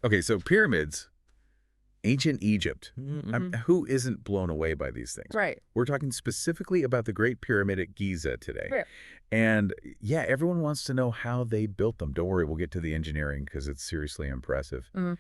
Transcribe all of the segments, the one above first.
Okay, so pyramids, ancient Egypt. Mm-hmm. Who isn't blown away by these things? Right. We're talking specifically about the Great Pyramid at Giza today. And yeah, everyone wants to know how they built them. Don't worry, we'll get to the engineering because it's seriously impressive. Mm.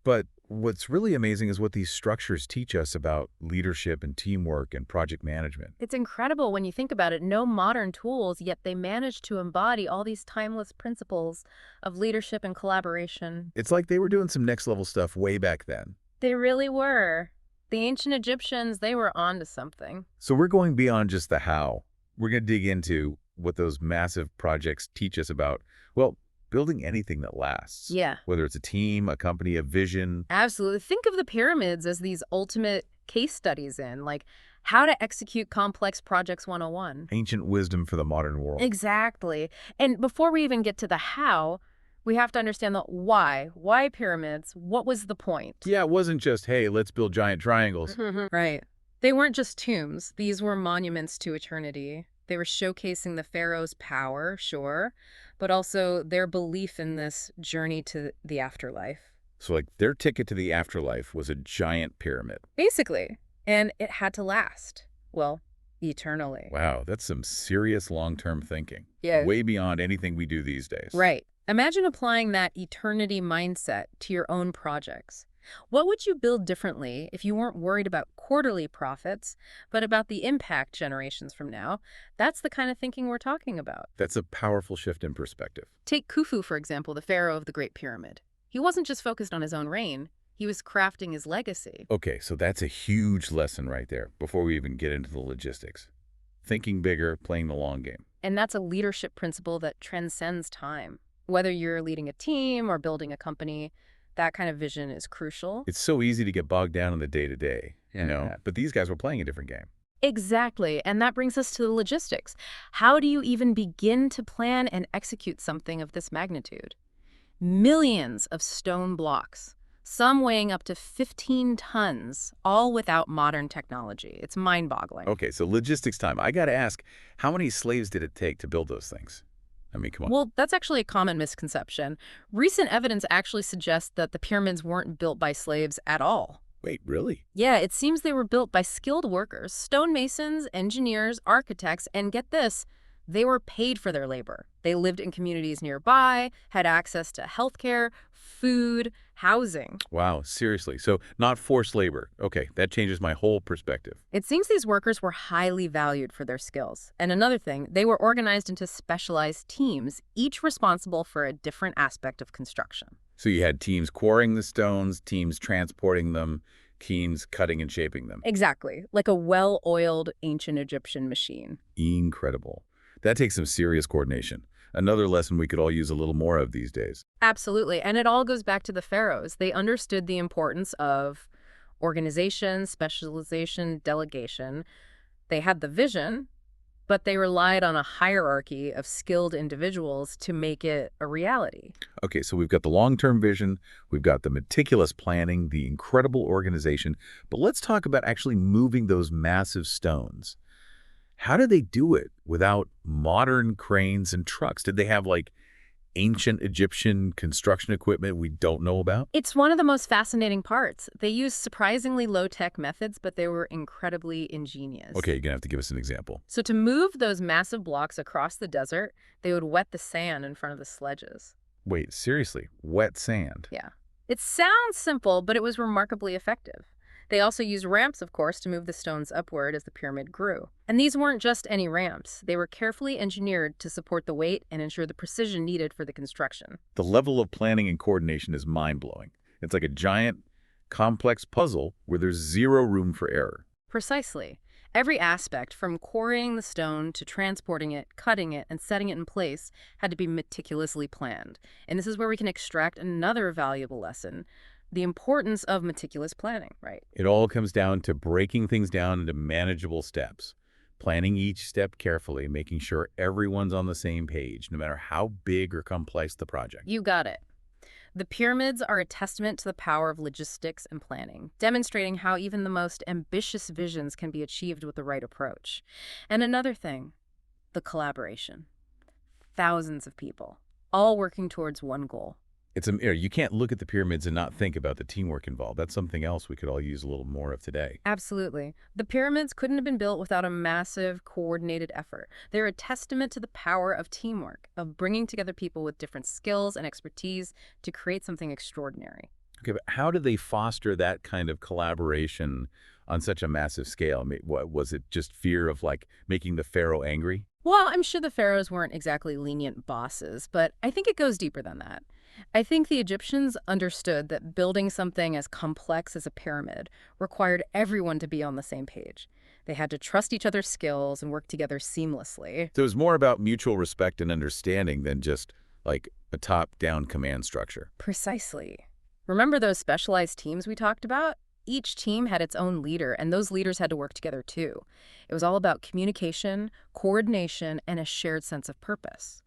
But what's really amazing is what these structures teach us about leadership and teamwork and project management. It's incredible when you think about it. No modern tools, yet they managed to embody all these timeless principles of leadership and collaboration. It's like they were doing some next level stuff way back then. They really were. The ancient Egyptians, they were onto something. So we're going beyond just the how. We're going to dig into what those massive projects teach us about, well, building anything that lasts. Yeah, Whether it's a team, a company, a vision. absolutely. Think of the pyramids as these ultimate case studies in, like, how to execute complex projects 101. Ancient wisdom for the modern world. Exactly. And before we even get to the how, we have to understand the why. Why pyramids? What was the point? Yeah, it wasn't just, hey, let's build giant triangles. Right. They weren't just tombs. These were monuments to eternity. They were showcasing the pharaoh's power, sure, but also their belief in this journey to the afterlife. So like their ticket to the afterlife was a giant pyramid. Basically. And it had to last. Well, eternally. Wow, that's some serious long-term thinking. Yeah. Way beyond anything we do these days. Right. Imagine applying that eternity mindset to your own projects. What would you build differently if you weren't worried about quarterly profits, but about the impact generations from now? That's the kind of thinking we're talking about. That's a powerful shift in perspective. Take Khufu, for example, the pharaoh of the Great Pyramid. He wasn't just focused on his own reign, he was crafting his legacy. Okay, so that's a huge lesson right there before we even get into the logistics. Thinking bigger, playing the long game. And that's a leadership principle that transcends time. Whether you're leading a team or building a company, that kind of vision is crucial. It's so easy to get bogged down in the day-to-day, you know? But these guys were playing a different game. Exactly. And that brings us to the logistics. How do you even begin to plan and execute something of this magnitude? Millions of stone blocks, some weighing up to 15 tons, all without modern technology. It's mind-boggling. Okay, so logistics time. I got to ask, how many slaves did it take to build those things? I mean, come on. Well, that's actually a common misconception. Recent evidence actually suggests that the pyramids weren't built by slaves at all. Wait, really? Yeah, it seems they were built by skilled workers, stonemasons, engineers, architects, and get this, they were paid for their labor. They lived in communities nearby, had access to healthcare, food, housing. Wow, seriously. So not forced labor. Okay, that changes my whole perspective. It seems these workers were highly valued for their skills. And another thing, they were organized into specialized teams, each responsible for a different aspect of construction. So you had teams quarrying the stones, teams transporting them, teams cutting and shaping them. Exactly, like a well-oiled ancient Egyptian machine. Incredible. That takes some serious coordination. Another lesson we could all use a little more of these days. Absolutely. And it all goes back to the pharaohs. They understood the importance of organization, specialization, delegation. They had the vision, but they relied on a hierarchy of skilled individuals to make it a reality. Okay, so we've got the long-term vision, we've got the meticulous planning, the incredible organization, but let's talk about actually moving those massive stones. How did they do it without modern cranes and trucks? Did they have, like, ancient Egyptian construction equipment we don't know about? It's one of the most fascinating parts. They used surprisingly low-tech methods, but they were incredibly ingenious. Okay, you're going to have to give us an example. So to move those massive blocks across the desert, they would wet the sand in front of the sledges. Wait, seriously, wet sand? Yeah. It sounds simple, but it was remarkably effective. They also used ramps, of course, to move the stones upward as the pyramid grew. And these weren't just any ramps. They were carefully engineered to support the weight and ensure the precision needed for the construction. The level of planning and coordination is mind-blowing. It's like a giant, complex puzzle where there's zero room for error. Precisely. Every aspect, from quarrying the stone to transporting it, cutting it, and setting it in place, had to be meticulously planned. And this is where we can extract another valuable lesson: the importance of meticulous planning, right? It all comes down to breaking things down into manageable steps, planning each step carefully, making sure everyone's on the same page, no matter how big or complex the project. You got it. The pyramids are a testament to the power of logistics and planning, demonstrating how even the most ambitious visions can be achieved with the right approach. And another thing, the collaboration. Thousands of people, all working towards one goal: You can't look at the pyramids and not think about the teamwork involved. That's something else we could all use a little more of today. Absolutely. The pyramids couldn't have been built without a massive, coordinated effort. They're a testament to the power of teamwork, of bringing together people with different skills and expertise to create something extraordinary. Okay, but how do they foster that kind of collaboration on such a massive scale? I mean, what, was it just fear of like making the pharaoh angry? Well, I'm sure the pharaohs weren't exactly lenient bosses, but I think it goes deeper than that. I think the Egyptians understood that building something as complex as a pyramid required everyone to be on the same page. They had to trust each other's skills and work together seamlessly. So it was more about mutual respect and understanding than just like a top-down command structure. Precisely. Remember those specialized teams we talked about? Each team had its own leader, and those leaders had to work together too. It was all about communication, coordination, and a shared sense of purpose.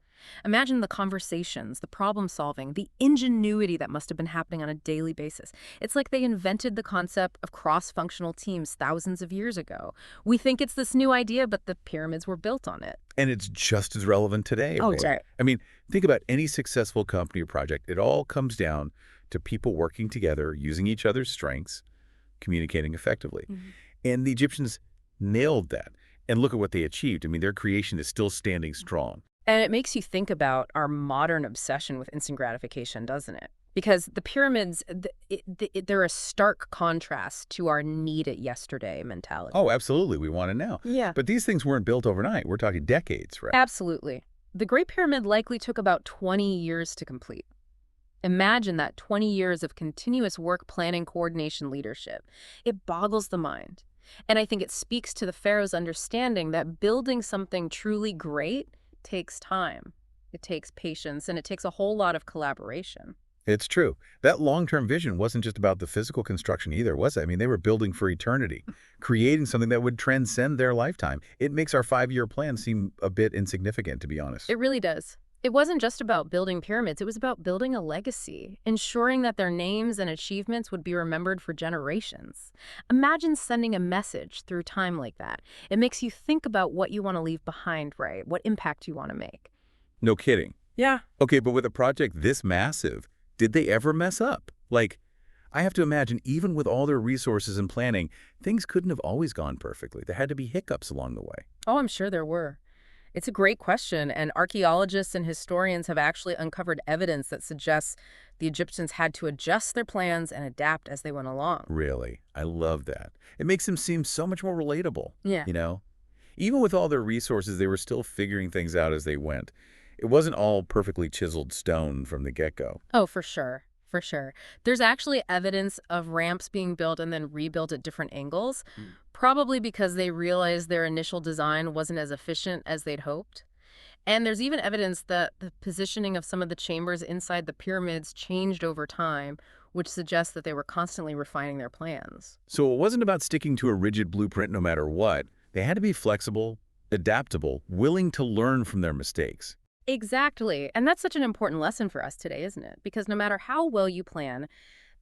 Imagine the conversations, the problem solving, the ingenuity that must have been happening on a daily basis. It's like they invented the concept of cross-functional teams thousands of years ago. We think it's this new idea, but the pyramids were built on it. And it's just as relevant today, Oh, right? right. I mean, think about any successful company or project. It all comes down to people working together, using each other's strengths, communicating effectively. And the Egyptians nailed that. And look at what they achieved. I mean, their creation is still standing strong. And it makes you think about our modern obsession with instant gratification, doesn't it? Because the pyramids, they're a stark contrast to our need it yesterday mentality. Oh, absolutely. We want it now. Yeah. But these things weren't built overnight. We're talking decades, right? Absolutely. The Great Pyramid likely took about 20 years to complete. Imagine that 20 years of continuous work, planning, coordination, leadership. It boggles the mind. And I think it speaks to the pharaoh's understanding that building something truly great takes time. It takes patience, and it takes a whole lot of collaboration. It's true. That long-term vision wasn't just about the physical construction either, was it? I mean, they were building for eternity, creating something that would transcend their lifetime. It makes our 5-year plan seem a bit insignificant, to be honest. It really does. It wasn't just about building pyramids, it was about building a legacy, ensuring that their names and achievements would be remembered for generations. Imagine sending a message through time like that. It makes you think about what you want to leave behind, right? What impact you want to make. No kidding. Yeah. Okay, but with a project this massive, did they ever mess up? Like, I have to imagine, even with all their resources and planning, things couldn't have always gone perfectly. There had to be hiccups along the way. Oh, I'm sure there were. It's a great question, and archaeologists and historians have actually uncovered evidence that suggests the Egyptians had to adjust their plans and adapt as they went along. Really, I love that. It makes them seem so much more relatable, Yeah. you know? Even with all their resources, they were still figuring things out as they went. It wasn't all perfectly chiseled stone from the get-go. Oh, for sure. For sure. There's actually evidence of ramps being built and then rebuilt at different angles, probably because they realized their initial design wasn't as efficient as they'd hoped. And there's even evidence that the positioning of some of the chambers inside the pyramids changed over time, which suggests that they were constantly refining their plans. So it wasn't about sticking to a rigid blueprint no matter what. They had to be flexible, adaptable, willing to learn from their mistakes. Exactly. And that's such an important lesson for us today, isn't it? Because no matter how well you plan,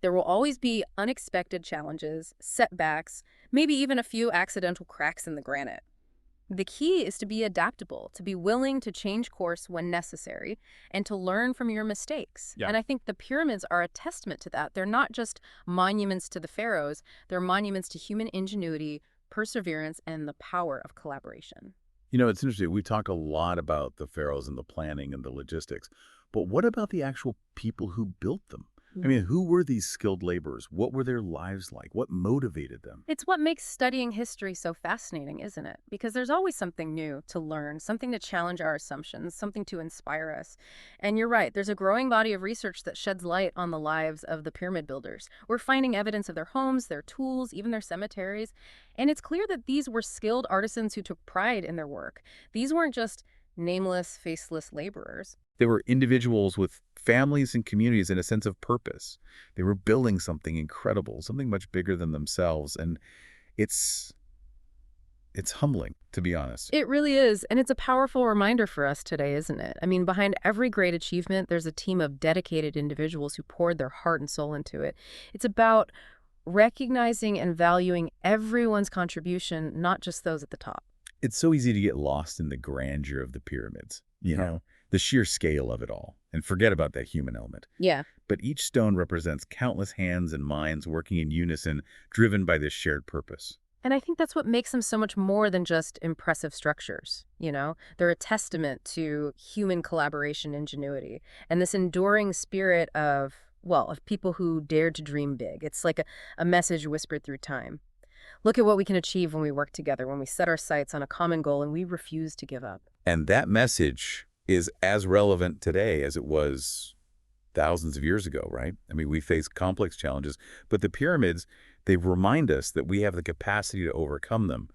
there will always be unexpected challenges, setbacks, maybe even a few accidental cracks in the granite. The key is to be adaptable, to be willing to change course when necessary, and to learn from your mistakes. Yeah. And I think the pyramids are a testament to that. They're not just monuments to the pharaohs, they're monuments to human ingenuity, perseverance, and the power of collaboration. You know, it's interesting. We talk a lot about the pharaohs and the planning and the logistics, but what about the actual people who built them? I mean, who were these skilled laborers? What were their lives like? What motivated them? It's what makes studying history so fascinating, isn't it? Because there's always something new to learn, something to challenge our assumptions, something to inspire us. And you're right, there's a growing body of research that sheds light on the lives of the pyramid builders. We're finding evidence of their homes, their tools, even their cemeteries. And it's clear that these were skilled artisans who took pride in their work. These weren't just nameless, faceless laborers. They were individuals with families and communities and a sense of purpose. They were building something incredible, something much bigger than themselves. And it's humbling, to be honest. It really is, and it's a powerful reminder for us today, isn't it? I mean, behind every great achievement, there's a team of dedicated individuals who poured their heart and soul into it. It's about recognizing and valuing everyone's contribution, not just those at the top. It's so easy to get lost in the grandeur of the pyramids, you know? the sheer scale of it all, and forget about that human element. Yeah. But each stone represents countless hands and minds working in unison, driven by this shared purpose. And I think that's what makes them so much more than just impressive structures, you know? They're a testament to human collaboration ingenuity and this enduring spirit of, well, of people who dared to dream big. It's like a message whispered through time. Look at what we can achieve when we work together, when we set our sights on a common goal and we refuse to give up. And that message is as relevant today as it was thousands of years ago, right? I mean, we face complex challenges, but the pyramids, they remind us that we have the capacity to overcome them.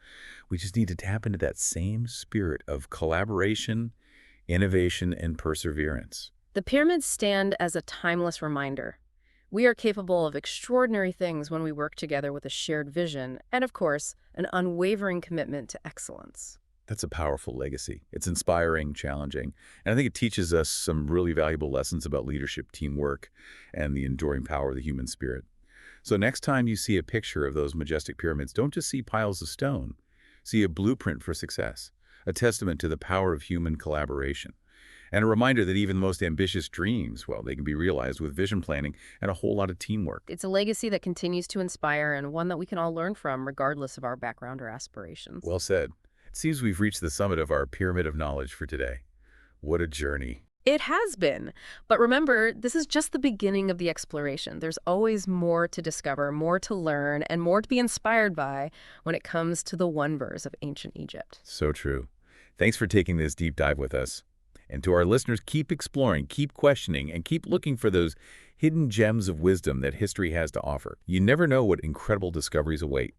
We just need to tap into that same spirit of collaboration, innovation, and perseverance. The pyramids stand as a timeless reminder. We are capable of extraordinary things when we work together with a shared vision and, of course, an unwavering commitment to excellence. That's a powerful legacy. It's inspiring, challenging, and I think it teaches us some really valuable lessons about leadership, teamwork, and the enduring power of the human spirit. So next time you see a picture of those majestic pyramids, don't just see piles of stone. See a blueprint for success, a testament to the power of human collaboration, and a reminder that even the most ambitious dreams, well, they can be realized with vision planning and a whole lot of teamwork. It's a legacy that continues to inspire and one that we can all learn from regardless of our background or aspirations. Well said. It seems we've reached the summit of our pyramid of knowledge for today. What a journey. It has been. But remember, this is just the beginning of the exploration. There's always more to discover, more to learn, and more to be inspired by when it comes to the wonders of ancient Egypt. So true. Thanks for taking this deep dive with us. And to our listeners, keep exploring, keep questioning, and keep looking for those hidden gems of wisdom that history has to offer. You never know what incredible discoveries await.